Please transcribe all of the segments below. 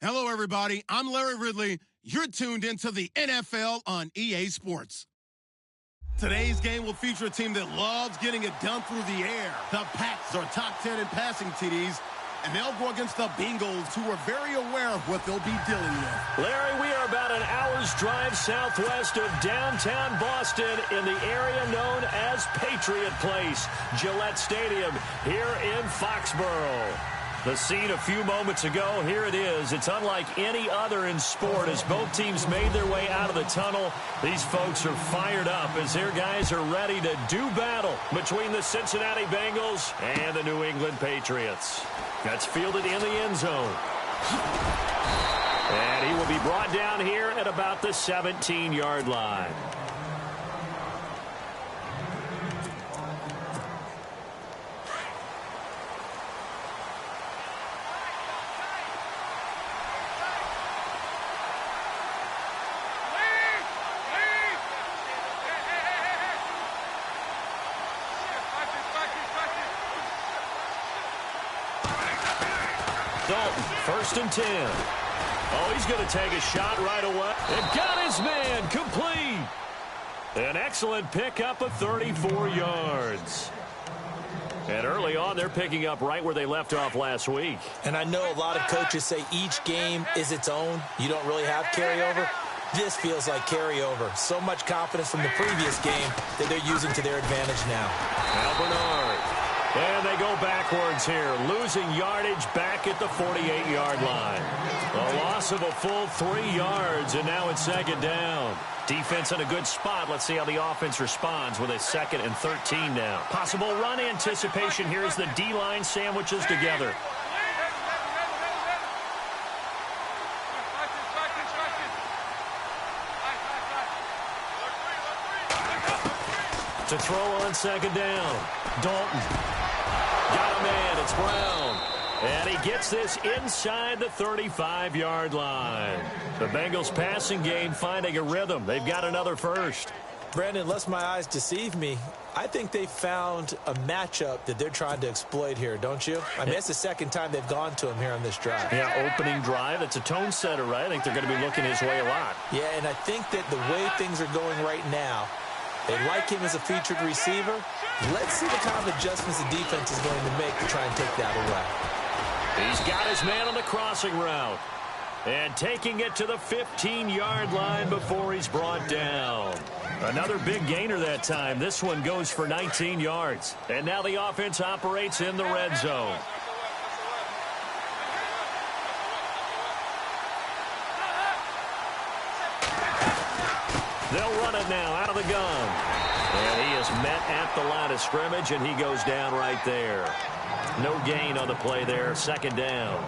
Hello, everybody. I'm Larry Ridley. You're tuned into the NFL on EA Sports. Today's game will feature a team that loves getting it done through the air. The Pats are top 10 in passing TDs, and they'll go against the Bengals, who are very aware of what they'll be dealing with. Larry, we are about an hour's drive southwest of downtown Boston in the area known as Patriot Place, Gillette Stadium, here in Foxborough. The scene a few moments ago, here it is. It's unlike any other in sport as both teams made their way out of the tunnel. These folks are fired up as their guys are ready to do battle between the Cincinnati Bengals and the New England Patriots. That's fielded in the end zone. And he will be brought down here at about the 17-yard line. First and 10. Oh, he's going to take a shot right away. And got his man complete. An excellent pickup of 34 yards. And early on, they're picking up right where they left off last week. And I know a lot of coaches say each game is its own. You don't really have carryover. This feels like carryover. So much confidence from the previous game that they're using to their advantage now. Al Bernard. And they go backwards here, losing yardage back at the 48-yard line. A loss of a full 3 yards, and now it's second down. Defense in a good spot. Let's see how the offense responds with a 2nd and 13 now. Possible run anticipation here as the D-line sandwiches together. To throw on second down. Dalton. Got a man. It's Brown. And he gets this inside the 35-yard line. The Bengals passing game finding a rhythm. They've got another first. Brandon, lest my eyes deceive me, I think they found a matchup that they're trying to exploit here, don't you? I mean, it's the second time they've gone to him here on this drive. Yeah, opening drive. It's a tone setter, right? I think they're going to be looking his way a lot. Yeah, and I think that the way things are going right now, they like him as a featured receiver. Let's see the kind of adjustments the defense is going to make to try and take that away. He's got his man on the crossing route. And taking it to the 15-yard line before he's brought down. Another big gainer that time. This one goes for 19 yards. And now the offense operates in the red zone. They'll run it now out of the gun. And he is met at the line of scrimmage, and he goes down right there. No gain on the play there, second down.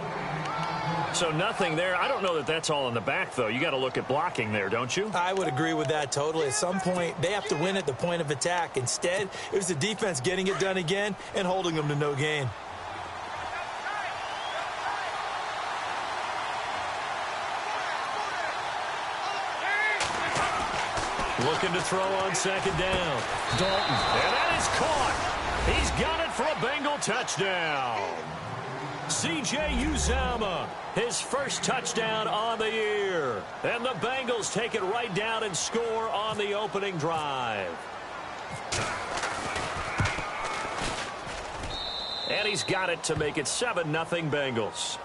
So nothing there. I don't know that that's all in the back, though. You got to look at blocking there, don't you? I would agree with that totally. At some point, they have to win at the point of attack. Instead, it was the defense getting it done again and holding them to no gain. Looking to throw on second down. Dalton. And that is caught. He's got it for a Bengal touchdown. C.J. Uzomah, his first touchdown on the year. And the Bengals take it right down and score on the opening drive. And he's got it to make it 7-0 Bengals.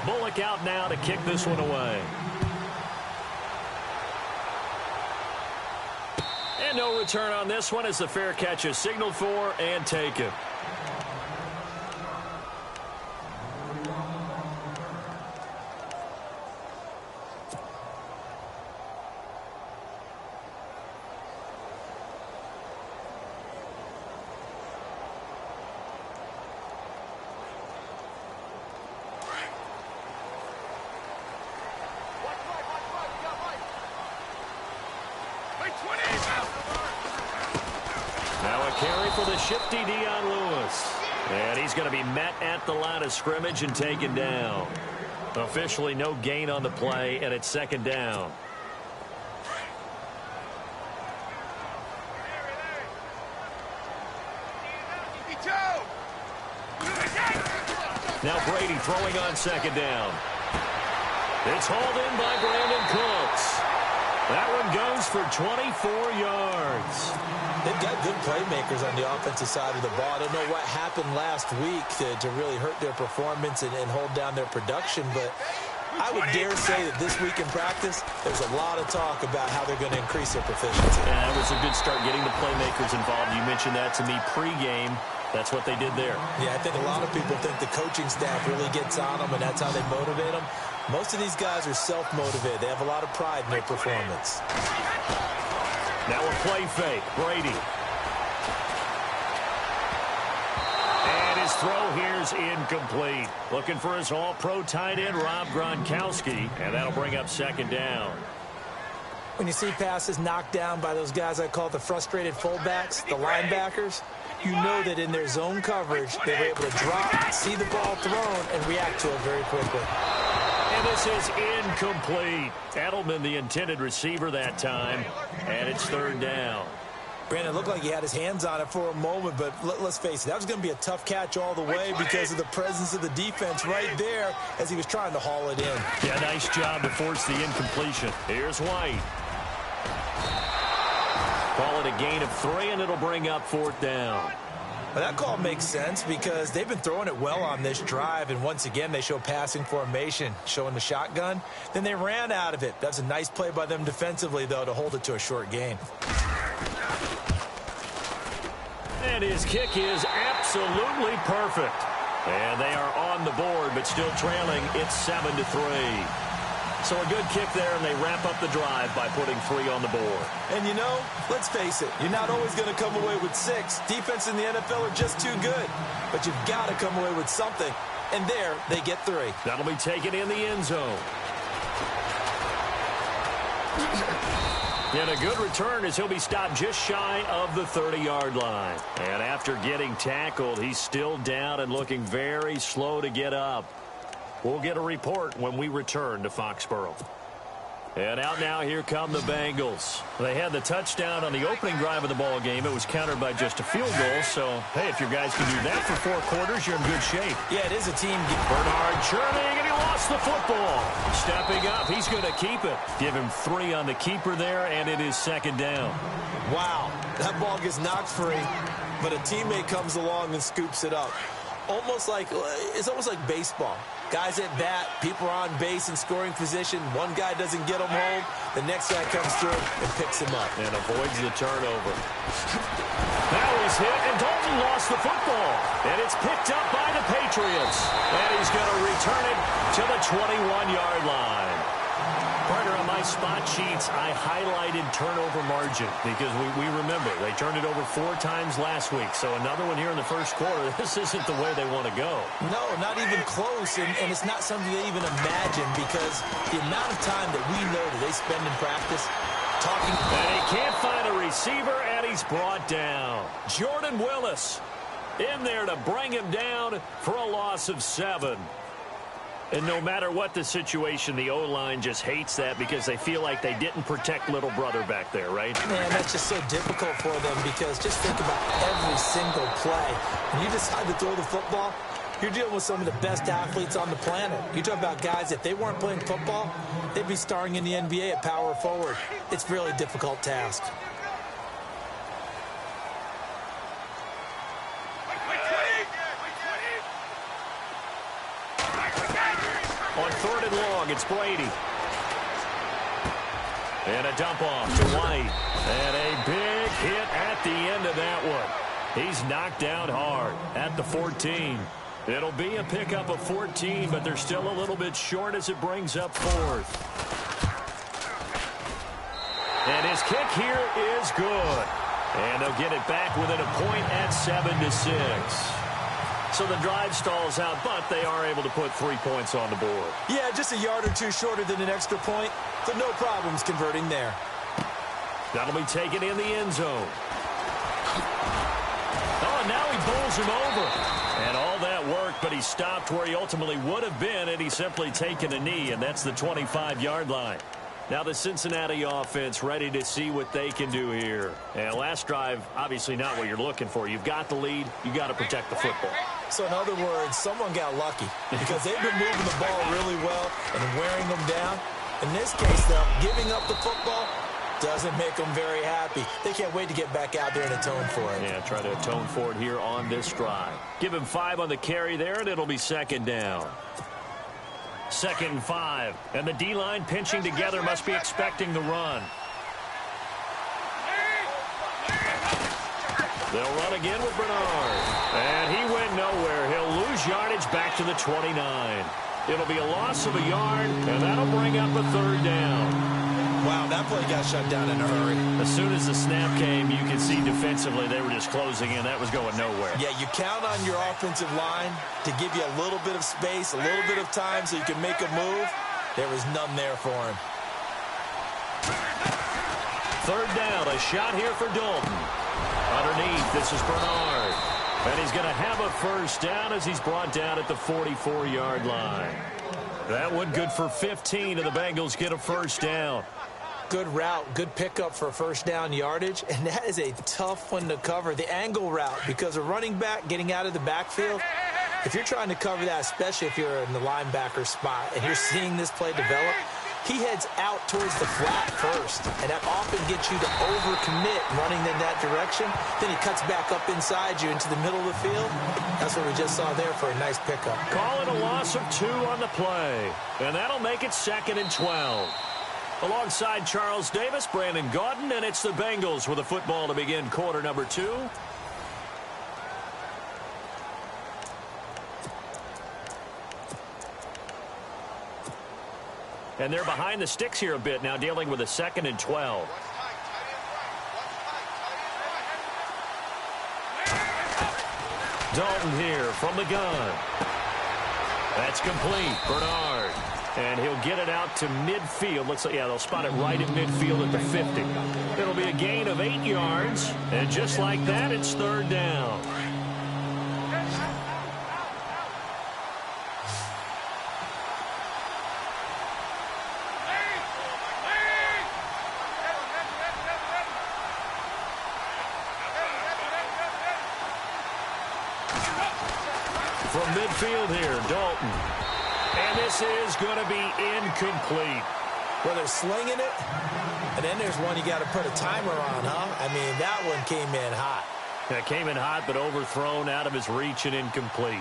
Bullock out now to kick this one away. And no return on this one as the fair catch is signaled for and taken. Now a carry for the shifty Dion Lewis. And he's going to be met at the line of scrimmage and taken down. Officially no gain on the play, and it's second down. Now Brady throwing on second down. It's hauled in by Brandon Cooks. That one goes for 24 yards. They've got good playmakers on the offensive side of the ball. I don't know what happened last week to really hurt their performance and hold down their production, but I would dare say that this week in practice, there's a lot of talk about how they're going to increase their proficiency. Yeah, that was a good start getting the playmakers involved. You mentioned that to me pregame. That's what they did there. Yeah, I think a lot of people think the coaching staff really gets on them, and that's how they motivate them. Most of these guys are self-motivated. They have a lot of pride in their performance. Now a play fake. Brady. And his throw here's incomplete. Looking for his all-pro tight end, Rob Gronkowski, and that'll bring up second down. When you see passes knocked down by those guys I call the frustrated fullbacks, the linebackers, you know that in their zone coverage, they were able to drop, see the ball thrown, and react to it very quickly. And this is incomplete. Edelman, the intended receiver that time, and it's third down. Brandon, looked like he had his hands on it for a moment, but let's face it, that was going to be a tough catch all the way because of the presence of the defense right there as he was trying to haul it in. Yeah, nice job to force the incompletion. Here's White. Call it a gain of 3, and it'll bring up fourth down. Well, that call makes sense because they've been throwing it well on this drive, and once again, they show passing formation, showing the shotgun. Then they ran out of it. That's a nice play by them defensively, though, to hold it to a short gain. And his kick is absolutely perfect. And they are on the board, but still trailing. It's 7-3. So a good kick there, and they wrap up the drive by putting 3 on the board. And, you know, let's face it, you're not always going to come away with 6. Defense in the NFL are just too good. But you've got to come away with something. And there, they get 3. That'll be taken in the end zone. And a good return as he'll be stopped just shy of the 30-yard line. And after getting tackled, he's still down and looking very slow to get up. We'll get a report when we return to Foxborough. And out now, here come the Bengals. They had the touchdown on the opening drive of the ball game. It was countered by just a field goal. So, hey, if your guys can do that for 4 quarters, you're in good shape. Yeah, it is a team. Bernard churning, and he lost the football. Stepping up, he's going to keep it. Give him 3 on the keeper there, and it is second down. Wow, that ball gets knocked free, but a teammate comes along and scoops it up. It's almost like baseball. Guys at bat, people are on base in scoring position. One guy doesn't get him home. The next guy comes through and picks him up. And avoids the turnover. Now he's hit, and Dalton lost the football. And it's picked up by the Patriots. And he's going to return it to the 21-yard line. Partner, on my spot sheets, I highlighted turnover margin because we remember they turned it over 4 times last week. So another one here in the first quarter. This isn't the way they want to go. No, not even close. And it's not something they even imagine because the amount of time that we know that they spend in practice talking. And he can't find a receiver, and he's brought down. Jordan Willis in there to bring him down for a loss of 7. And no matter what the situation, the O-line just hates that because they feel like they didn't protect little brother back there, right? Man, that's just so difficult for them because just think about every single play. When you decide to throw the football, you're dealing with some of the best athletes on the planet. You talk about guys, if they weren't playing football, they'd be starring in the NBA at power forward. It's a really difficult task. On 3rd and long, it's Brady. And a dump off to White. And a big hit at the end of that one. He's knocked down hard at the 14. It'll be a pickup of 14, but they're still a little bit short as it brings up 4th. And his kick here is good. And they'll get it back within a point at 7-6. So the drive stalls out, but they are able to put 3 points on the board. Yeah, just a yard or 2 shorter than an extra point, so no problems converting there. That'll be taken in the end zone. Oh, and now he bowls him over. And all that work, but he stopped where he ultimately would have been, and he's simply taken a knee, and that's the 25-yard line. Now the Cincinnati offense ready to see what they can do here. And last drive, obviously not what you're looking for. You've got the lead. You got to protect the football. So in other words, someone got lucky because they've been moving the ball really well and wearing them down. In this case, though, giving up the football doesn't make them very happy. They can't wait to get back out there and atone for it. Yeah, try to atone for it here on this drive. Give him 5 on the carry there, and it'll be second down. 2nd and 5. And the D-line pinching together must be expecting the run. They'll run again with Bernard. And he went nowhere. He'll lose yardage back to the 29. It'll be a loss of a yard, and that'll bring up a 3rd down. Wow, that play got shut down in a hurry. As soon as the snap came, you could see defensively they were just closing in. That was going nowhere. Yeah, you count on your offensive line to give you a little bit of space, a little bit of time so you can make a move. There was none there for him. 3rd down, a shot here for Dalton. Underneath, this is Bernard. And he's going to have a 1st down as he's brought down at the 44-yard line. That one good for 15, and the Bengals get a 1st down. Good route, good pickup for 1st down yardage, and that is a tough one to cover. The angle route, because a running back getting out of the backfield, if you're trying to cover that, especially if you're in the linebacker spot and you're seeing this play develop, he heads out towards the flat first, and that often gets you to overcommit running in that direction. Then he cuts back up inside you into the middle of the field. That's what we just saw there for a nice pickup. Call it a loss of 2 on the play, and that'll make it 2nd and 12. Alongside Charles Davis, Brandon Gaudin, and it's the Bengals with a football to begin quarter number 2. And they're behind the sticks here a bit now, dealing with a 2nd and 12. Dalton here from the gun. That's complete. Bernard. And he'll get it out to midfield. Looks like, yeah, they'll spot it right at midfield at the 50. It'll be a gain of 8 yards. And just like that, it's 3rd down. From midfield here, Dalton. And this is going to be incomplete. Well, they're slinging it, and then there's one you got to put a timer on, huh? I mean, that one came in hot. Yeah, came in hot, but overthrown, out of his reach, and incomplete.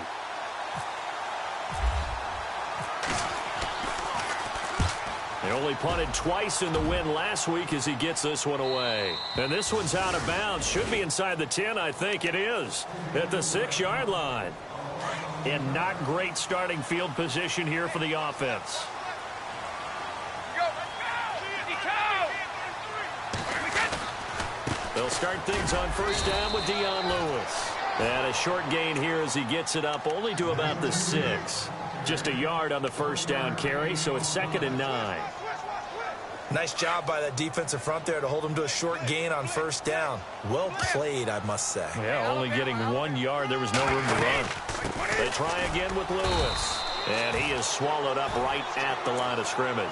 He only punted twice in the win last week as he gets this one away. And this one's out of bounds. Should be inside the 10, I think it is, at the 6-yard line. And not great starting field position here for the offense. They'll start things on 1st down with Dion Lewis. And a short gain here as he gets it up only to about the 6. Just a yard on the 1st down carry, so it's 2nd and 9. Nice job by that defensive front there to hold him to a short gain on 1st down. Well played, I must say. Yeah, only getting 1 yard. There was no room to run. They try again with Lewis. And he is swallowed up right at the line of scrimmage.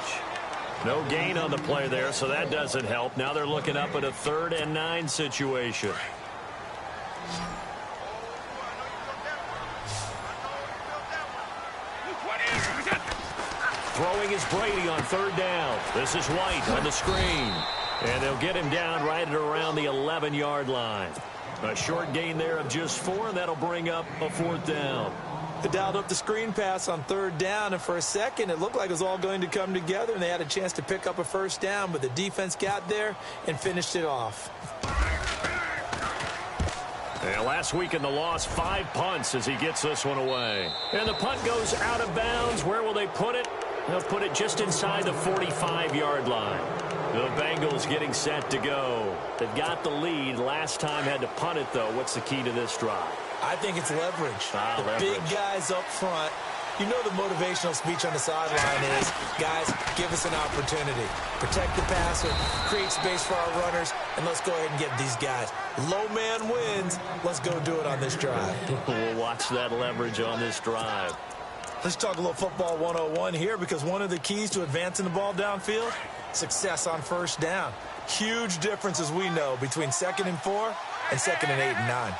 No gain on the play there, so that doesn't help. Now they're looking up at a 3rd and 9 situation. Throwing is Brady on 3rd down. This is White on the screen. And they'll get him down right at around the 11-yard line. A short gain there of just 4, and that'll bring up a 4th down. They dialed up the screen pass on 3rd down, and for a second it looked like it was all going to come together, and they had a chance to pick up a 1st down, but the defense got there and finished it off. And last week in the loss, 5 punts as he gets this one away. And the punt goes out of bounds. Where will they put it? They'll put it just inside the 45-yard line. The Bengals getting set to go. They've got the lead. Last time had to punt it, though. What's the key to this drive? I think it's leverage. Big guys up front. You know the motivational speech on the sideline is, guys, give us an opportunity. Protect the passer, create space for our runners, and let's go ahead and get these guys. Low man wins. Let's go do it on this drive. We'll watch that leverage on this drive. Let's talk a little football 101 here, because one of the keys to advancing the ball downfield success on first down. Huge difference, as we know, between 2nd and 4 and 2nd and 8 and 9.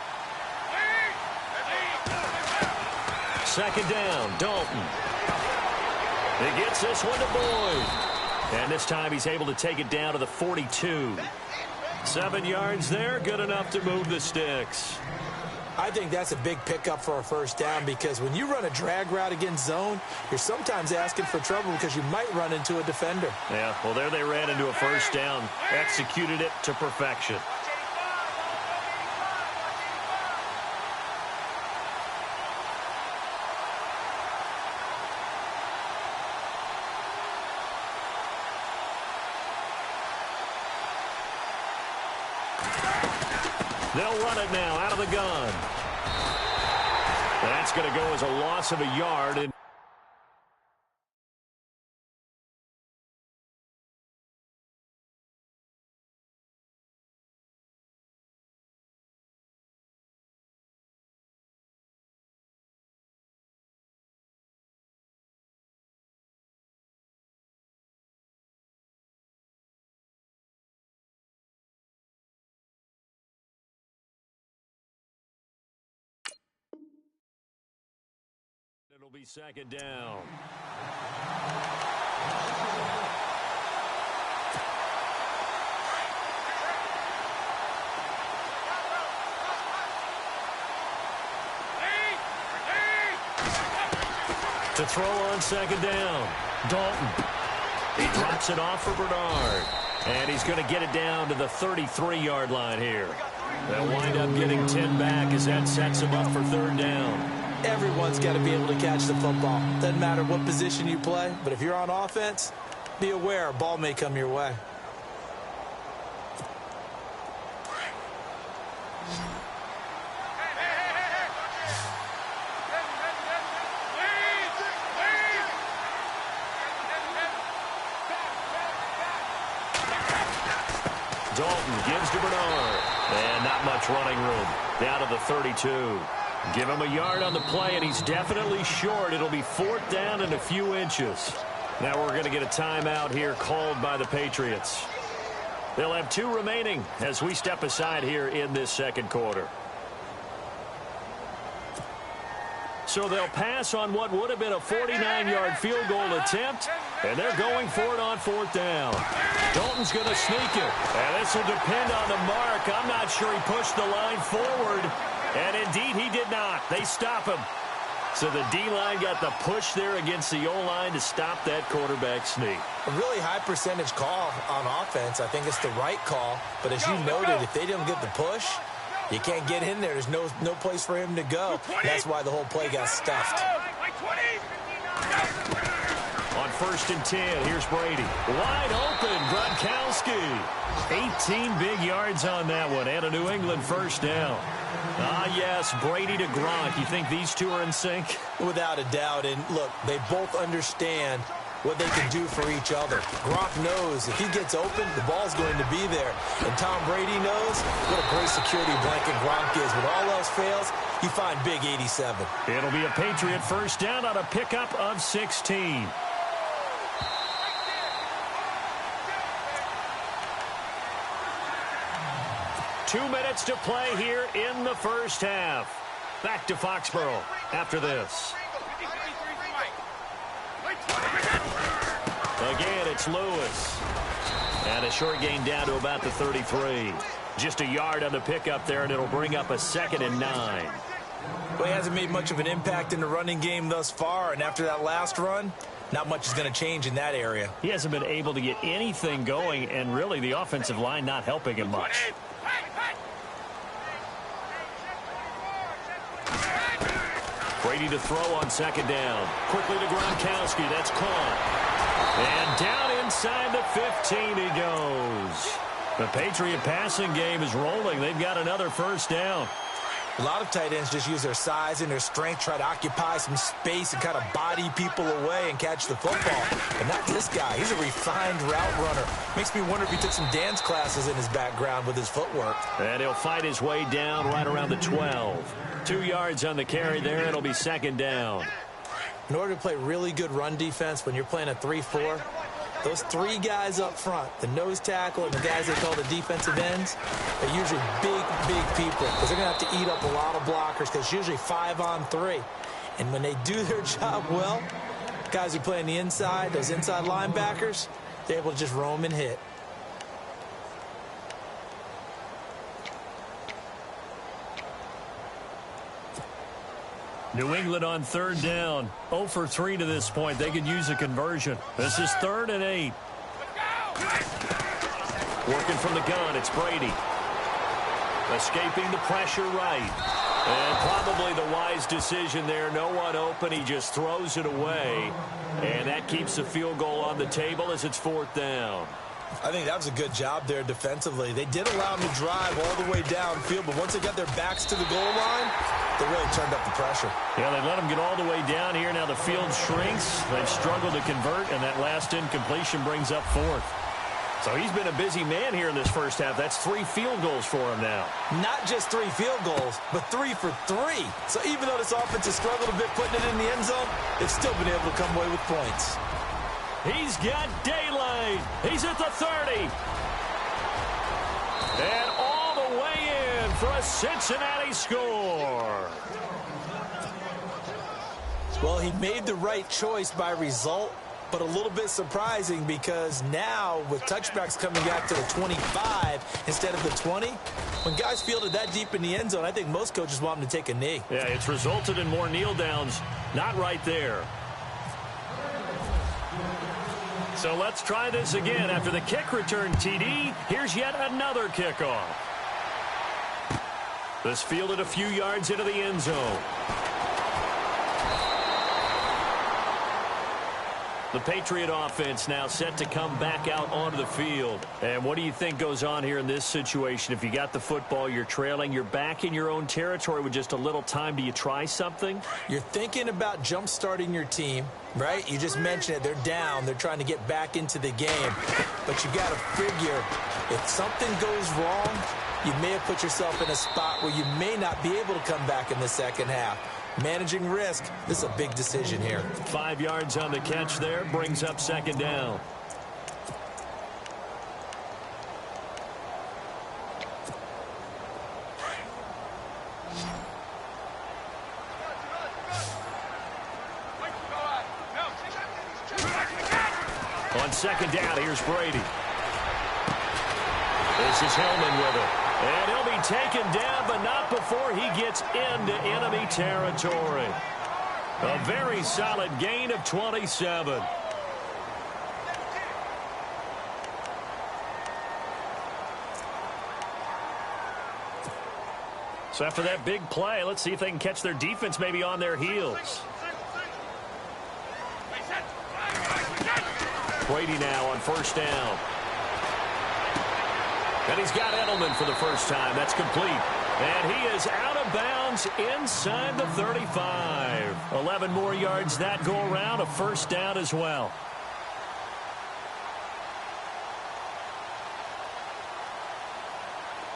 2nd down, Dalton. He gets this one to Boyd. And this time he's able to take it down to the 42. 7 yards there, good enough to move the sticks. I think that's a big pickup for a first down because when you run a drag route against zone, you're sometimes asking for trouble because you might run into a defender. Yeah, well, there they ran into a first down, executed it to perfection. They'll run it now out of the gun. That's going to go as a loss of a yard. And it'll be 2nd down. To throw on 2nd down, Dalton. He drops it off for Bernard. And he's going to get it down to the 33-yard line here. They'll wind up getting 10 back as that sets him up for 3rd down. Everyone's got to be able to catch the football. Doesn't matter what position you play, but if you're on offense, be aware a ball may come your way. Dalton gives to Bernard. And not much running room. Down to the 32. Give him a yard on the play, and he's definitely short. It'll be 4th down and a few inches. Now we're going to get a timeout here called by the Patriots. They'll have 2 remaining as we step aside here in this 2nd quarter. So they'll pass on what would have been a 49-yard field goal attempt, and they're going for it on 4th down. Dalton's going to sneak it, and this will depend on the mark. I'm not sure he pushed the line forward. And indeed, he did not. They stop him. So the D-line got the push there against the O-line to stop that quarterback sneak. A really high percentage call on offense. I think it's the right call. But as you noted, if they don't get the push, you can't get in there. There's no place for him to go. That's why the whole play got stuffed. On 1st and 10, here's Brady. Wide open, Gronkowski. 18 big yards on that one, and a New England first down. Ah, yes, Brady to Gronk. You think these two are in sync? Without a doubt. And look, they both understand what they can do for each other. Gronk knows if he gets open, the ball's going to be there. And Tom Brady knows what a great security blanket Gronk is. When all else fails, you find big 87. It'll be a Patriot first down on a pickup of 16. Two minutes to play here in the first half. Back to Foxborough after this. Again, it's Lewis. And a short gain down to about the 33. Just a yard on the pickup there, and it'll bring up a 2nd and 9. Well, he hasn't made much of an impact in the running game thus far, and after that last run, not much is going to change in that area. He hasn't been able to get anything going, and really the offensive line not helping him much. Brady to throw on 2nd down. Quickly to Gronkowski. That's caught. And down inside the 15 he goes. The Patriot passing game is rolling. They've got another first down. A lot of tight ends just use their size and their strength, try to occupy some space and kind of body people away and catch the football. But not this guy. He's a refined route runner. Makes me wonder if he took some dance classes in his background with his footwork. And he'll fight his way down right around the 12. 2 yards on the carry there. It'll be 2nd down. In order to play really good run defense when you're playing a 3-4, Those three guys up front, the nose tackle and the guys they call the defensive ends, are usually big, big people because they're going to have to eat up a lot of blockers because it's usually 5-on-3. And when they do their job well, guys who play on the inside, those inside linebackers, they're able to just roam and hit. New England on third down. 0 for 3 to this point. They could use a conversion. This is 3rd and 8. Working from the gun, it's Brady. Escaping the pressure right. And probably the wise decision there. No one open. He just throws it away. And that keeps the field goal on the table as it's 4th down. I think that was a good job there defensively. They did allow them to drive all the way downfield, but once they got their backs to the goal line, they really turned up the pressure. Yeah, they let them get all the way down here. Now the field shrinks. They've struggled to convert, and that last incompletion brings up 4th. So he's been a busy man here in this first half. That's 3 field goals for him now. Not just 3 field goals, but 3 for 3. So even though this offense has struggled a bit putting it in the end zone, they've still been able to come away with points. He's got daylight. He's at the 30. And all the way in for a Cincinnati score. Well, he made the right choice by result, but a little bit surprising because now with touchbacks coming out to the 25 instead of the 20, when guys fielded that deep in the end zone, I think most coaches want them to take a knee. Yeah, it's resulted in more kneel downs. Not right there. So let's try this again. After the kick return TD, here's yet another kickoff. This fielded a few yards into the end zone. The Patriot offense now set to come back out onto the field. And what do you think goes on here in this situation? If you got the football, you're trailing, you're back in your own territory with just a little time. Do you try something? You're thinking about jump-starting your team, right? You just mentioned it. They're down. They're trying to get back into the game. But you got to figure if something goes wrong, you may have put yourself in a spot where you may not be able to come back in the second half. Managing risk, this is a big decision here. 5 yards on the catch there, brings up 2nd down. On 2nd down, here's Brady. This is Hillman with it. And he'll be taken down, but not before he gets into enemy territory. A very solid gain of 27. So after that big play, let's see if they can catch their defense maybe on their heels. Brady now on 1st down. And he's got Edelman for the first time. That's complete. And he is out of bounds inside the 35. 11 more yards that go around. A 1st down as well.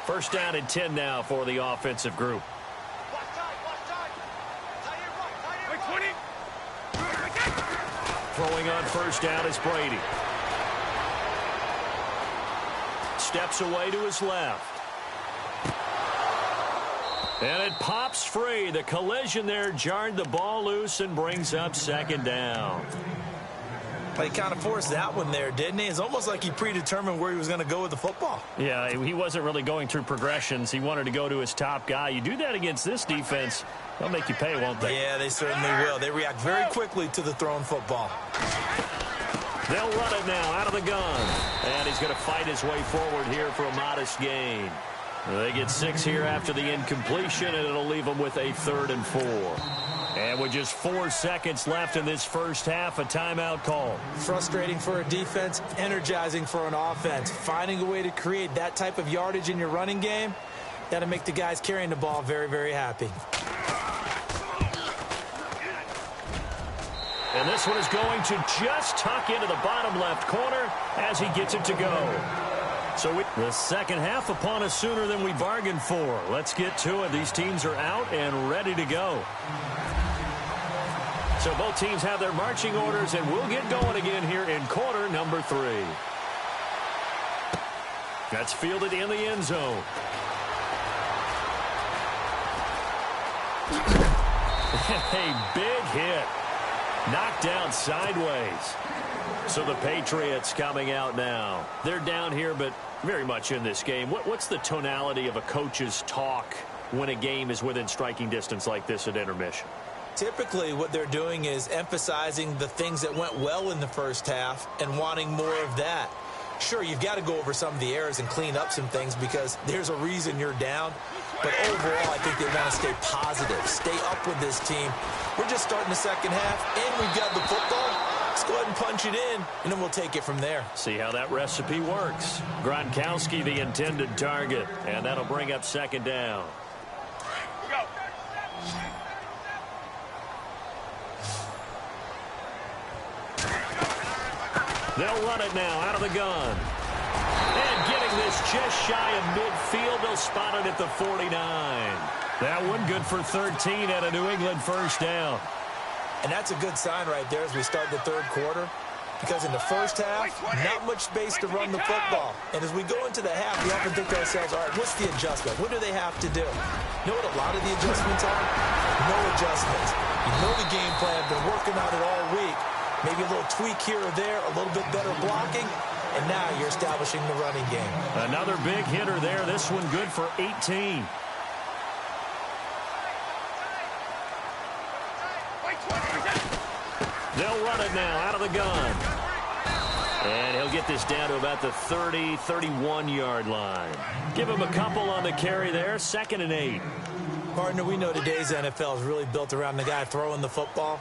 First down and 10 now for the offensive group. Throwing on 1st down is Brady. Steps away to his left. And it pops free. The collision there jarred the ball loose and brings up 2nd down. He kind of forced that one there, didn't he? It's almost like he predetermined where he was going to go with the football. Yeah, he wasn't really going through progressions. He wanted to go to his top guy. You do that against this defense, they'll make you pay, won't they? Yeah, they certainly will. They react very quickly to the thrown football. They'll run it now out of the gun. And he's going to fight his way forward here for a modest gain. They get 6 here after the incompletion, and it'll leave them with a 3rd and 4. And with just 4 seconds left in this first half, a timeout call. Frustrating for a defense, energizing for an offense. Finding a way to create that type of yardage in your running game, that'll make the guys carrying the ball very, very happy. And this one is going to just tuck into the bottom left corner as he gets it to go. So the second half upon us sooner than we bargained for. Let's get to it. These teams are out and ready to go. So both teams have their marching orders, and we'll get going again here in quarter number 3. That's fielded in the end zone. A big hit. Knocked down sideways. So the Patriots coming out now. They're down here, but very much in this game. What's the tonality of a coach's talk when a game is within striking distance like this at intermission? Typically, what they're doing is emphasizing the things that went well in the first half and wanting more of that. Sure, you've got to go over some of the errors and clean up some things because there's a reason you're down. But overall, I think they want to stay positive, stay up with this team. We're just starting the second half, and we've got the football. Let's go ahead and punch it in, and then we'll take it from there. See how that recipe works. Gronkowski, the intended target, and that'll bring up second down. They'll run it now out of the gun. And getting this just shy of midfield, they'll spot it at the 49. That one good for 13 at a New England first down. And that's a good sign right there as we start the third quarter. Because in the first half, not much space to run the football. And as we go into the half, we often think to ourselves, all right, what's the adjustment? What do they have to do? You know what a lot of the adjustments are? No adjustments. You know the game plan, been working on it all week. Maybe a little tweak here or there, a little bit better blocking, and now you're establishing the running game. Another big hitter there. This one good for 18. They'll run it now out of the gun. And he'll get this down to about the 30, 31-yard line. Give him a couple on the carry there. 2nd and 8. Partner, we know today's NFL is really built around the guy throwing the football.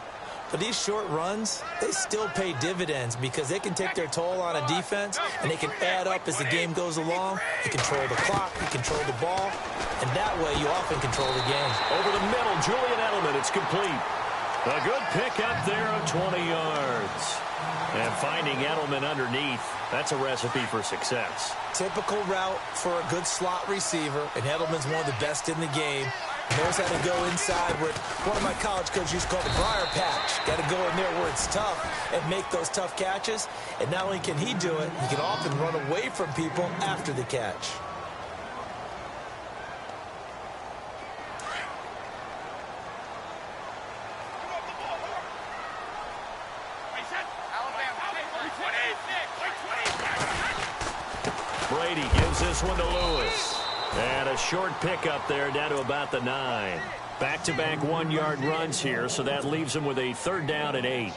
But these short runs, they still pay dividends because they can take their toll on a defense, and they can add up as the game goes along. You control the clock, you control the ball, and that way you often control the game. Over the middle, Julian Edelman, it's complete. A good pick up there of 20 yards. And finding Edelman underneath, that's a recipe for success. Typical route for a good slot receiver, and Edelman's one of the best in the game. Knows how to go inside what one of my college coaches used to call the briar patch. Got to go in there where it's tough and make those tough catches. And not only can he do it, he can often run away from people after the catch. Brady gives this one to Lewis. And a short pickup there down to about the 9. Back-to-back 1-yard runs here, so that leaves him with a 3rd down and 8.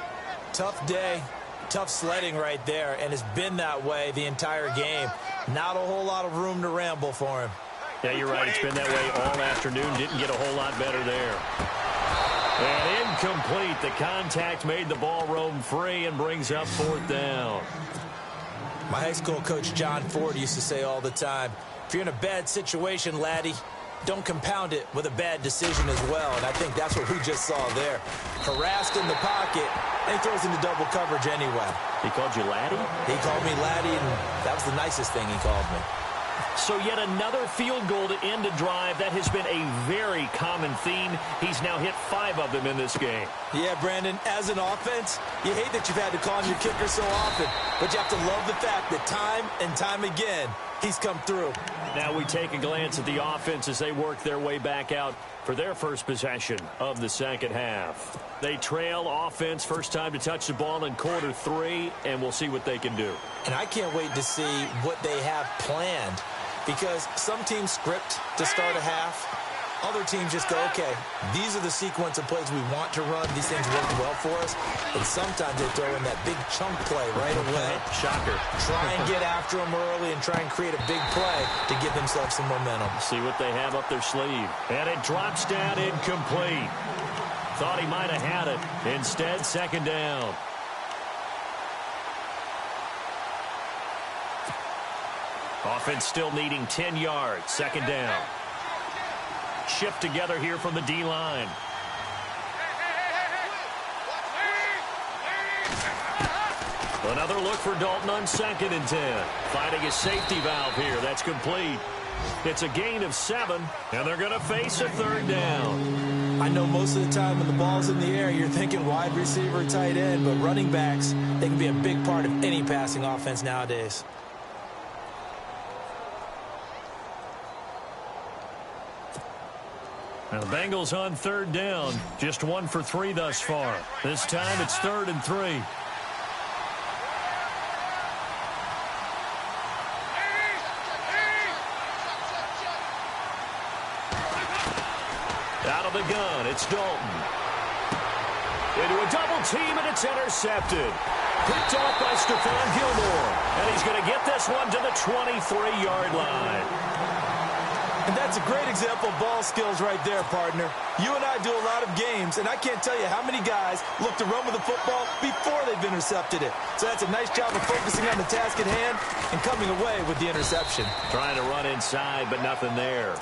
Tough day, tough sledding right there, and it's been that way the entire game. Not a whole lot of room to ramble for him. Yeah, you're right. It's been that way all afternoon. Didn't get a whole lot better there. And incomplete. The contact made the ball roam free and brings up 4th down. My high school coach, John Ford, used to say all the time, if you're in a bad situation, laddie, don't compound it with a bad decision as well. And I think that's what we just saw there. Harassed in the pocket, and he throws into double coverage anyway. He called you laddie? He called me laddie, and that was the nicest thing he called me. So yet another field goal to end a drive. That has been a very common theme. He's now hit 5 of them in this game. Yeah, Brandon, as an offense, you hate that you've had to call him your kicker so often. But you have to love the fact that time and time again, he's come through. Now we take a glance at the offense as they work their way back out for their first possession of the second half. They trail offense, first time to touch the ball in quarter 3, and we'll see what they can do. And I can't wait to see what they have planned, because some teams script to start a half. Other teams just go, okay, these are the sequence of plays we want to run. These things work well for us. And sometimes they throw in that big chunk play right away. Shocker. Try and get after them early and try and create a big play to give themselves some momentum. See what they have up their sleeve. And it drops down incomplete. Thought he might have had it. Instead, 2nd down. Offense still needing 10 yards. 2nd down. Shift together here from the D-line. Another look for Dalton on 2nd and 10. Finding a safety valve here. That's complete. It's a gain of 7, and they're going to face a 3rd down. I know most of the time when the ball's in the air, you're thinking wide receiver, tight end, but running backs, they can be a big part of any passing offense nowadays. Now the Bengals on third down, just 1 for 3 thus far. This time it's 3rd and 3. Out of the gun, it's Dalton. Into a double team, and it's intercepted. Picked off by Stephon Gilmore. And he's going to get this one to the 23-yard line. And that's a great example of ball skills right there, partner. You and I do a lot of games, and I can't tell you how many guys look to run with the football before they've intercepted it. So that's a nice job of focusing on the task at hand and coming away with the interception. Trying to run inside, but nothing there.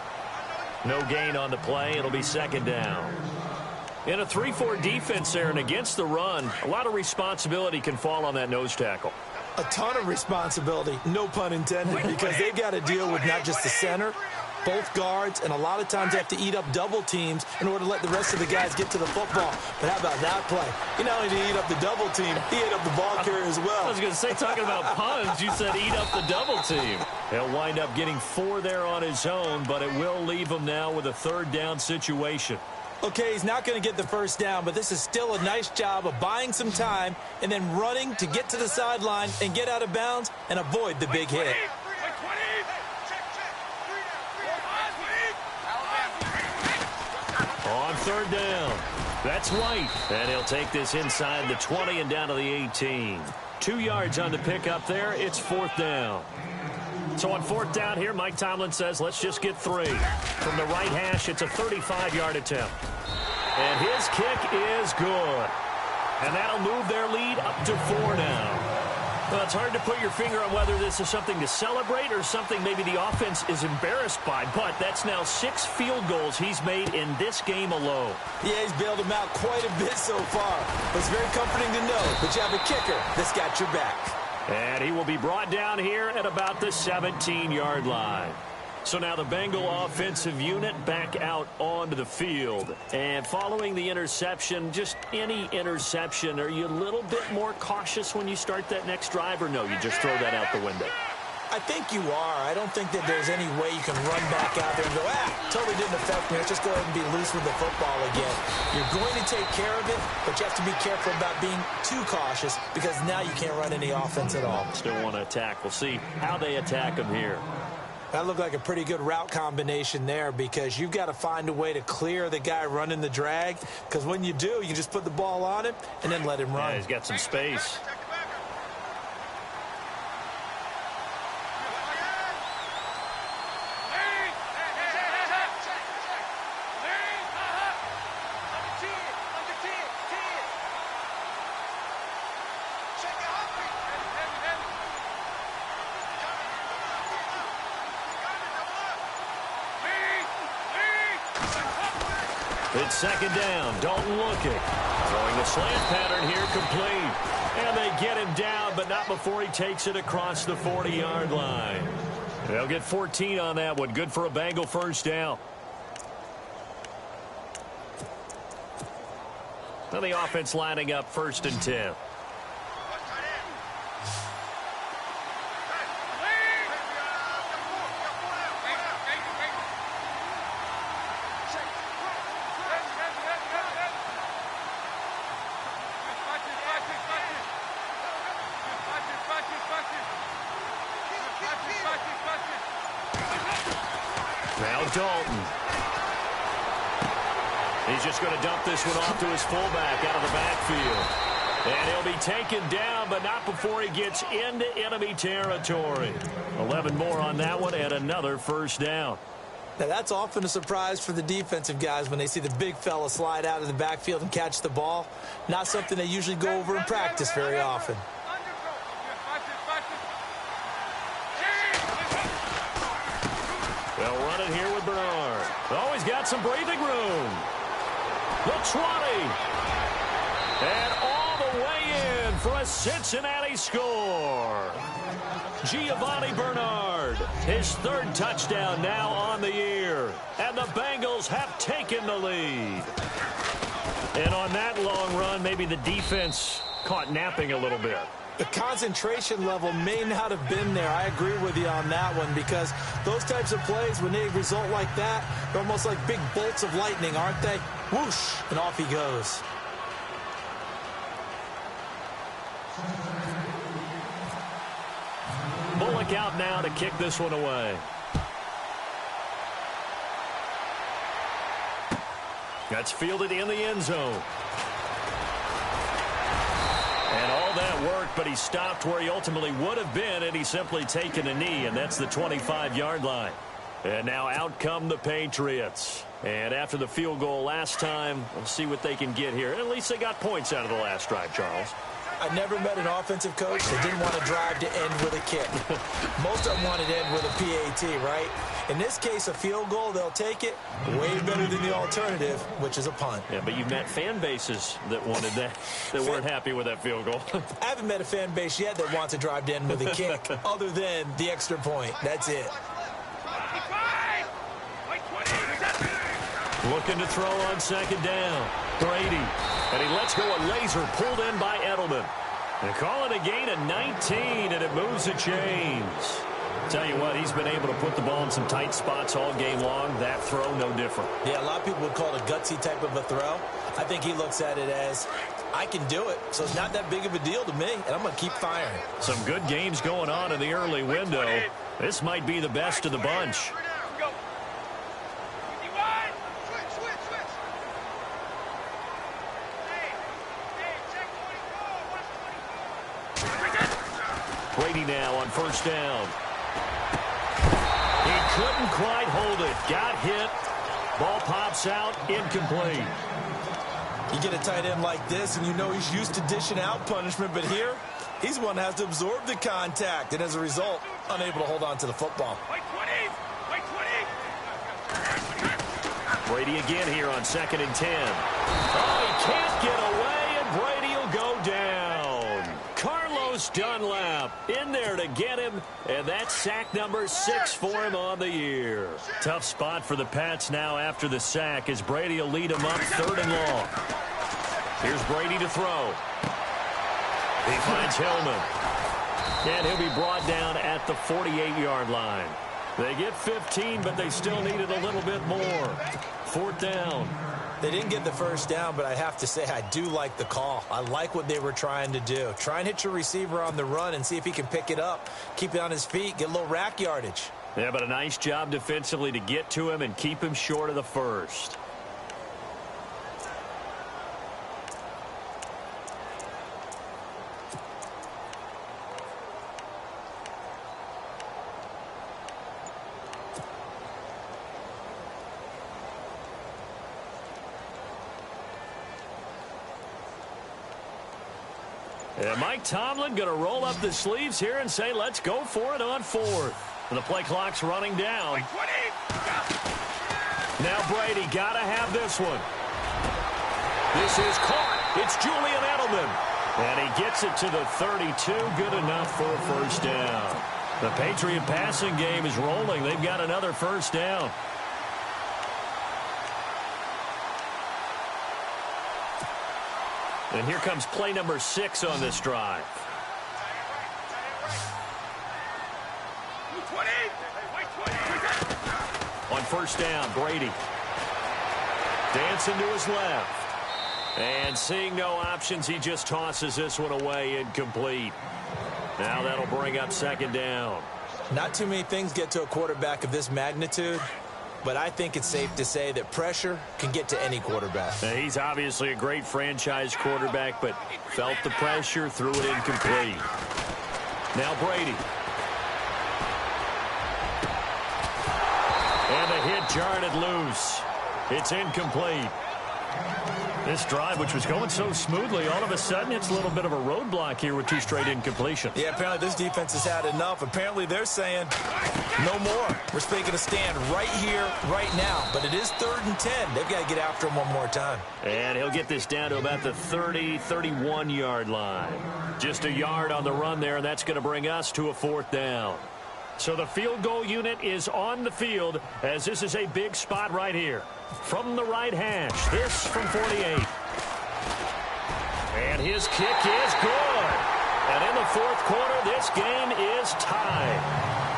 No gain on the play. It'll be 2nd down. In a 3-4 defense there and against the run, a lot of responsibility can fall on that nose tackle. A ton of responsibility, no pun intended, because they've got to deal with not just the center, both guards, and a lot of times they have to eat up double teams in order to let the rest of the guys get to the football. But how about that play? He not only did he eat up the double team, he ate up the ball carrier as well. I was going to say, talking about puns, you said eat up the double team. He'll wind up getting 4 there on his own, but it will leave him now with a 3rd down situation. Okay, he's not going to get the 1st down, but this is still a nice job of buying some time and then running to get to the sideline and get out of bounds and avoid the big hit. On 3rd down, that's White. And he'll take this inside the 20 and down to the 18. 2 yards on the pickup there. It's 4th down. So on 4th down here, Mike Tomlin says, let's just get 3. From the right hash, it's a 35-yard attempt. And his kick is good. And that'll move their lead up to 4 now. Well, it's hard to put your finger on whether this is something to celebrate or something maybe the offense is embarrassed by, but that's now 6 field goals he's made in this game alone. Yeah, he's bailed them out quite a bit so far. But it's very comforting to know that you have a kicker that's got your back. And he will be brought down here at about the 17-yard line. So now the Bengal offensive unit back out onto the field. And following the interception, just any interception, are you a little bit more cautious when you start that next drive, or no, you just throw that out the window? I think you are. I don't think that there's any way you can run back out there and go, totally didn't affect me. Let's just go ahead and be loose with the football again. You're going to take care of it, but you have to be careful about being too cautious because now you can't run any offense at all. Still want to attack. We'll see how they attack him here. That looked like a pretty good route combination there because you've got to find a way to clear the guy running the drag because when you do, you just put the ball on him and then let him run. Yeah, he's got some space. It's 2nd down. Dalton looking. Throwing the slant pattern here complete. And they get him down, but not before he takes it across the 40-yard line. They'll get 14 on that one. Good for a Bengal 1st down. Now the offense lining up 1st and 10. Now Dalton. He's just going to dump this one off to his fullback out of the backfield. And he'll be taken down, but not before he gets into enemy territory. 11 more on that one and another 1st down. Now, that's often a surprise for the defensive guys when they see the big fella slide out of the backfield and catch the ball. Not something they usually go over in practice very often. They'll run it here with Bernard. Oh, he's got some breathing room. The 20. And all the way in for a Cincinnati score. Giovanni Bernard, his third touchdown now on the year. And the Bengals have taken the lead. And on that long run, maybe the defense caught napping a little bit. The concentration level may not have been there. I agree with you on that one, because those types of plays, when they result like that, they're almost like big bolts of lightning, aren't they? Whoosh, and off he goes. Bullock out now to kick this one away. That's fielded in the end zone. And all that worked, but he stopped where he ultimately would have been had he simply taken a knee, and that's the 25-yard line. And now out come the Patriots. And after the field goal last time, we'll see what they can get here. And at least they got points out of the last drive, Charles. I never met an offensive coach that didn't want to drive to end with a kick. Most of them wanted to end with a PAT, right? In this case, a field goal, they'll take it. Way better than the alternative, which is a punt. Yeah, but you've met fan bases that wanted that, that weren't happy with that field goal. I haven't met a fan base yet that wants to drive to end with a kick, other than the extra point. That's it. Looking to throw on second down. Brady. And he lets go a laser pulled in by Edelman. And call it a gain of 19, and it moves the chains. Tell you what, he's been able to put the ball in some tight spots all game long. That throw, no different. Yeah, a lot of people would call it a gutsy type of a throw. I think he looks at it as, I can do it, so it's not that big of a deal to me, and I'm going to keep firing. Some good games going on in the early window. This might be the best of the bunch. Brady now on first down. He couldn't quite hold it. Got hit. Ball pops out. Incomplete. You get a tight end like this, and you know he's used to dishing out punishment, but here, he's the one that has to absorb the contact, and as a result, unable to hold on to the football. Brady again here on 2nd and 10. Oh, he can't get away, and Brady will go down. Carlos Dunlap in there to get him, and that's sack number 6 for him on the year. Tough spot for the Pats now after the sack, as Brady will lead him up 3rd and long. Here's Brady to throw. He finds Hillman. And he'll be brought down at the 48-yard line. They get 15, but they still needed a little bit more. 4th down. They didn't get the first down, but I have to say I do like the call. I like what they were trying to do. Try and hit your receiver on the run and see if he can pick it up. Keep it on his feet, get a little rack yardage. Yeah, but a nice job defensively to get to him and keep him short of the first. And Mike Tomlin going to roll up the sleeves here and say, let's go for it on 4th. And the play clock's running down. Now Brady got to have this one. This is caught. It's Julian Edelman. And he gets it to the 32. Good enough for a first down. The Patriot passing game is rolling. They've got another first down. And here comes play number 6 on this drive. On first down, Brady. Dancing to his left. And seeing no options, he just tosses this one away, incomplete. Now that'll bring up 2nd down. Not too many things get to a quarterback of this magnitude, but I think it's safe to say that pressure can get to any quarterback. Now, he's obviously a great franchise quarterback, but felt the pressure, threw it incomplete. Now Brady. And the hit jarred it loose. It's incomplete. This drive, which was going so smoothly, all of a sudden it's a little bit of a roadblock here with 2 straight incompletions. Yeah, apparently this defense has had enough. Apparently they're saying, no more. We're making a stand right here, right now. But it is 3rd and 10. They've got to get after him one more time. And he'll get this down to about the 30, 31-yard line. Just a yard on the run there, and that's going to bring us to a 4th down. So the field goal unit is on the field as this is a big spot right here. From the right hash, this from 48. And his kick is good. And in the 4th quarter, this game is tied.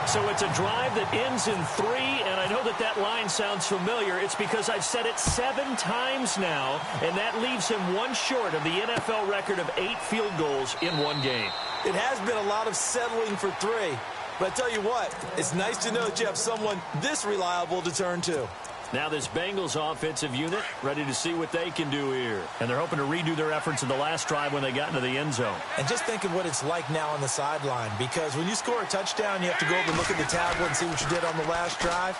So it's a drive that ends in 3, and I know that that line sounds familiar. It's because I've said it 7 times now, and that leaves him 1 short of the NFL record of 8 field goals in 1 game. It has been a lot of settling for 3. But I tell you what, it's nice to know that you have someone this reliable to turn to. Now this Bengals offensive unit ready to see what they can do here. And they're hoping to redo their efforts in the last drive when they got into the end zone. And just think of what it's like now on the sideline, because when you score a touchdown, you have to go over and look at the tablet and see what you did on the last drive.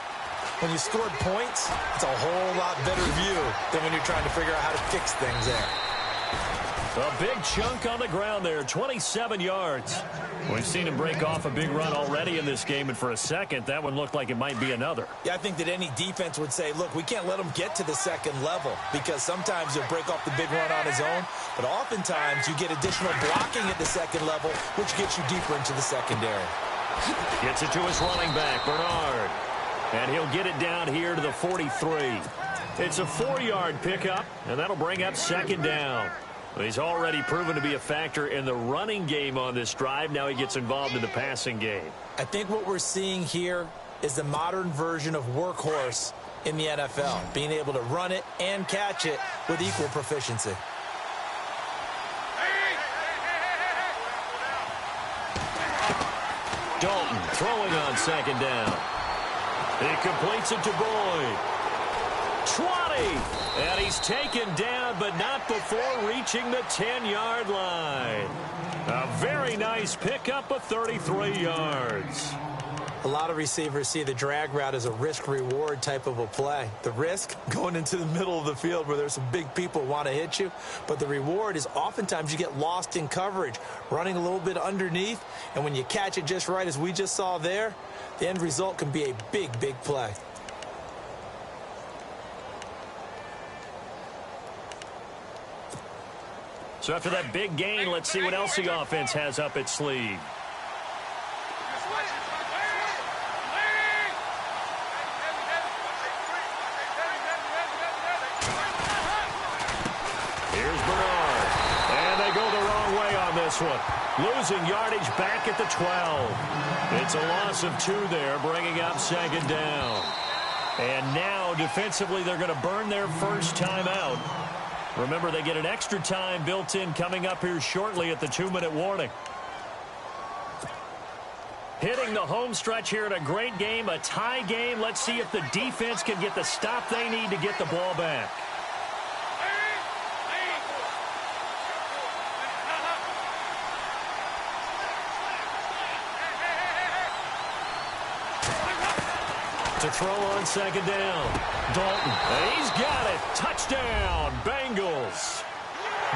When you scored points, it's a whole lot better view than when you're trying to figure out how to fix things there. A big chunk on the ground there, 27 yards. We've seen him break off a big run already in this game, and for a second, that one looked like it might be another. Yeah, I think that any defense would say, look, we can't let him get to the 2nd level, because sometimes he'll break off the big run on his own, but oftentimes you get additional blocking at the 2nd level, which gets you deeper into the secondary. Gets it to his running back, Bernard. And he'll get it down here to the 43. It's a 4-yard pickup, and that'll bring up 2nd down. Well, he's already proven to be a factor in the running game on this drive. Now he gets involved in the passing game. I think what we're seeing here is the modern version of workhorse in the NFL, being able to run it and catch it with equal proficiency. Dalton throwing on 2nd down. He completes it to Boyd. 20. And he's taken down, but not before reaching the 10-yard line. A very nice pickup of 33 yards. A lot of receivers see the drag route as a risk-reward type of a play. The risk, going into the middle of the field where there's some big people who want to hit you. But the reward is oftentimes you get lost in coverage, running a little bit underneath. And when you catch it just right, as we just saw there, the end result can be a big, big play. So after that big gain, let's see what else the offense has up its sleeve. Here's Bernard. And they go the wrong way on this one. Losing yardage back at the 12. It's a loss of 2 there, bringing up 2nd down. And now, defensively, they're going to burn their first time out. Remember, they get an extra time built in coming up here shortly at the 2-minute warning. Hitting the home stretch here in a great game, a tie game. Let's see if the defense can get the stop they need to get the ball back. To throw on 2nd down. Dalton. And he's got it. Touchdown, Bengals.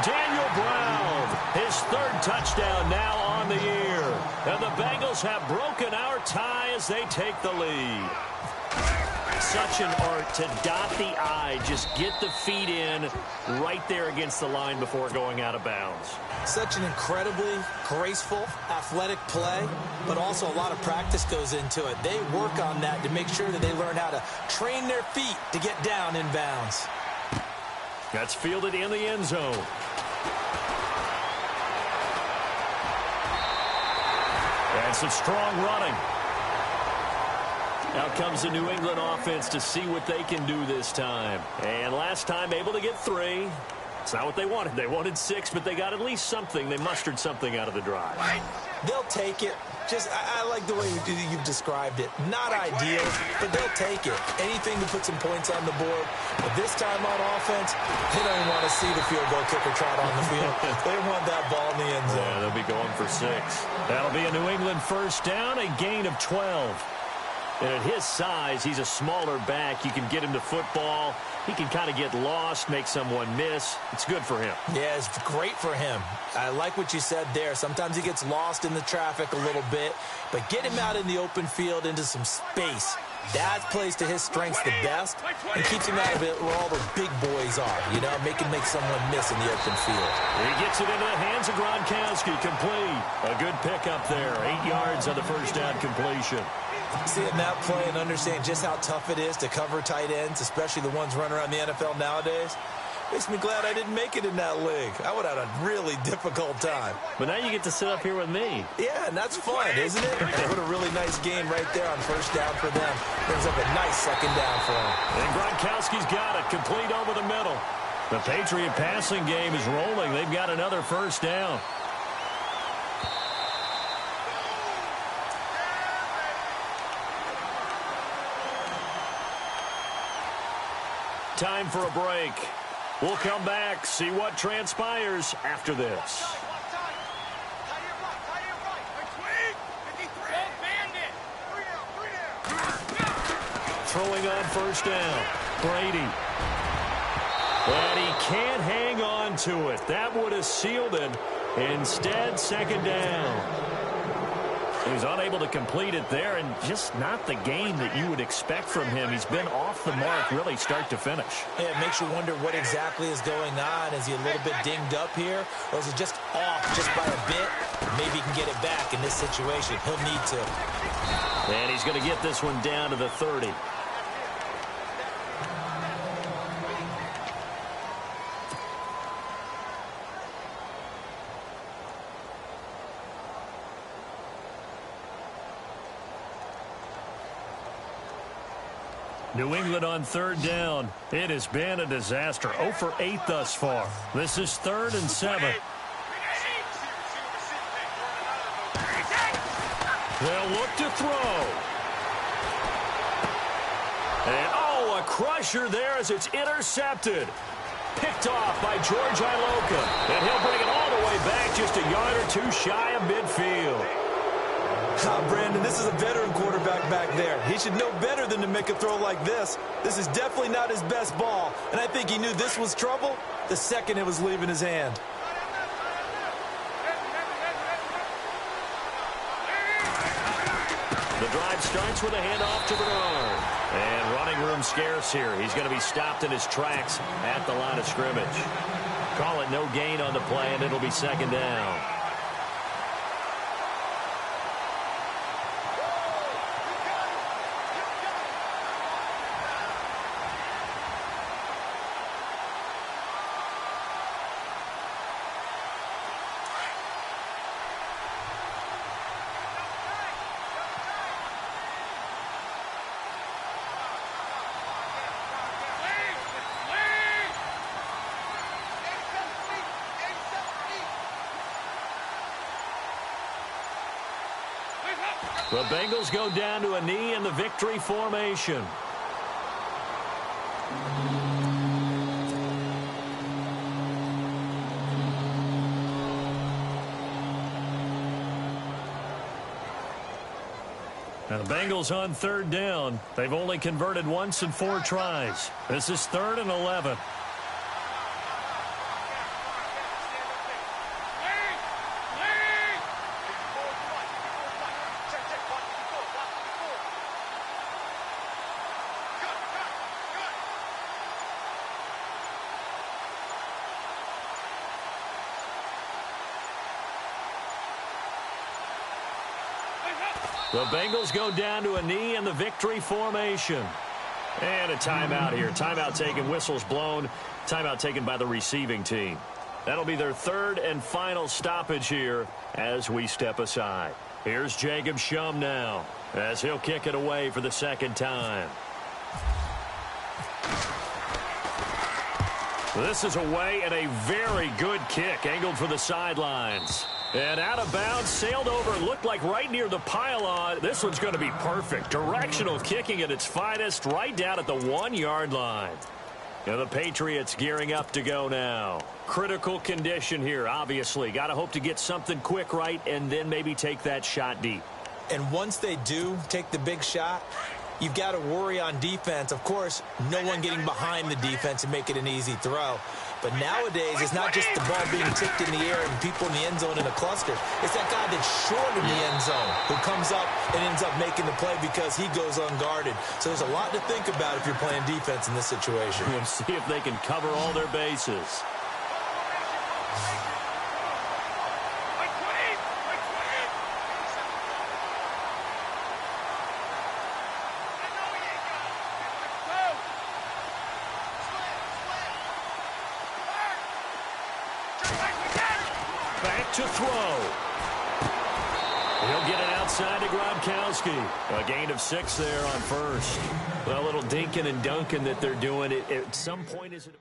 Daniel Brown, his 3rd touchdown now on the year. And the Bengals have broken our tie as they take the lead. Such an art to dot the I, just get the feet in right there against the line before going out of bounds. Such an incredibly graceful, athletic play, but also a lot of practice goes into it. They work on that to make sure that they learn how to train their feet to get down in bounds. That's fielded in the end zone. And some strong running. Out comes the New England offense to see what they can do this time. And last time able to get 3. It's not what they wanted. They wanted 6, but they got at least something. They mustered something out of the drive. They'll take it. Just, I like the way you've described it. Not ideal, but they'll take it. Anything to put some points on the board. But this time on offense, they don't even want to see the field goal kicker trot on the field. They want that ball in the end zone. Yeah, they'll be going for 6. That'll be a New England first down, a gain of 12. And at his size, he's a smaller back. You can get him to football. He can kind of get lost, make someone miss. It's good for him. Yeah, it's great for him. I like what you said there. Sometimes he gets lost in the traffic a little bit, but get him out in the open field into some space. That plays to his strengths the best and keeps him out of it where all the big boys are, you know, make someone miss in the open field. He gets it into the hands of Gronkowski, complete. A good pickup there, 8 yards on the first down completion. Seeing that play and understanding just how tough it is to cover tight ends, especially the ones running around the NFL nowadays, makes me glad I didn't make it in that league. I would have had a really difficult time. But now you get to sit up here with me. Yeah, and that's fun, isn't it? And what a really nice game right there on first down for them. Brings up a nice second down for them. And Gronkowski's got it, complete over the middle. The Patriot passing game is rolling. They've got another first down. Time for a break. We'll come back, see what transpires after this. Throwing on first down, Brady. And he can't hang on to it. That would have sealed it. Instead, second down. He was unable to complete it there, and just not the game that you would expect from him. He's been off the mark really start to finish. Yeah, it makes you wonder what exactly is going on. Is he a little bit dinged up here, or is it just off just by a bit? Maybe he can get it back in this situation. He'll need to. And he's going to get this one down to the 30. New England on third down. It has been a disaster. 0 for 8 thus far. This is 3rd and 7. They'll look to throw. And, oh, a crusher there as it's intercepted. Picked off by George Iloka. And he'll bring it all the way back just a yard or two shy of midfield. Brandon, this is a veteran quarterback back there. He should know better than to make a throw like this. This is definitely not his best ball, and I think he knew this was trouble the second it was leaving his hand. The drive starts with a handoff to Bernard. And running room scarce here. He's going to be stopped in his tracks at the line of scrimmage. Call it no gain on the play, and it'll be second down. The Bengals go down to a knee in the victory formation. Now the Bengals on third down. They've only converted once in 4 tries. This is 3rd and 11. The Bengals go down to a knee in the victory formation. And a timeout here. Timeout taken, whistles blown. Timeout taken by the receiving team. That'll be their 3rd and final stoppage here as we step aside. Here's Jacob Shum now as he'll kick it away for the 2nd time. This is away and a very good kick angled for the sidelines. And out of bounds, sailed over, looked like right near the pylon. This one's going to be perfect. Directional kicking at its finest, right down at the 1-yard line. Now the Patriots gearing up to go now. Critical condition here, obviously. Got to hope to get something quick right and then maybe take that shot deep. And once they do take the big shot, you've got to worry on defense. Of course, no one getting behind the defense and make it an easy throw. But nowadays, it's not just the ball being tipped in the air and people in the end zone in a cluster. It's that guy that's short in the end zone who comes up and ends up making the play because he goes unguarded. So there's a lot to think about if you're playing defense in this situation. We'll see if they can cover all their bases. Back to throw. He'll get it outside to Gronkowski. A gain of 6 there on first. Well, a little dinking and dunking that they're doing. At some point, is it...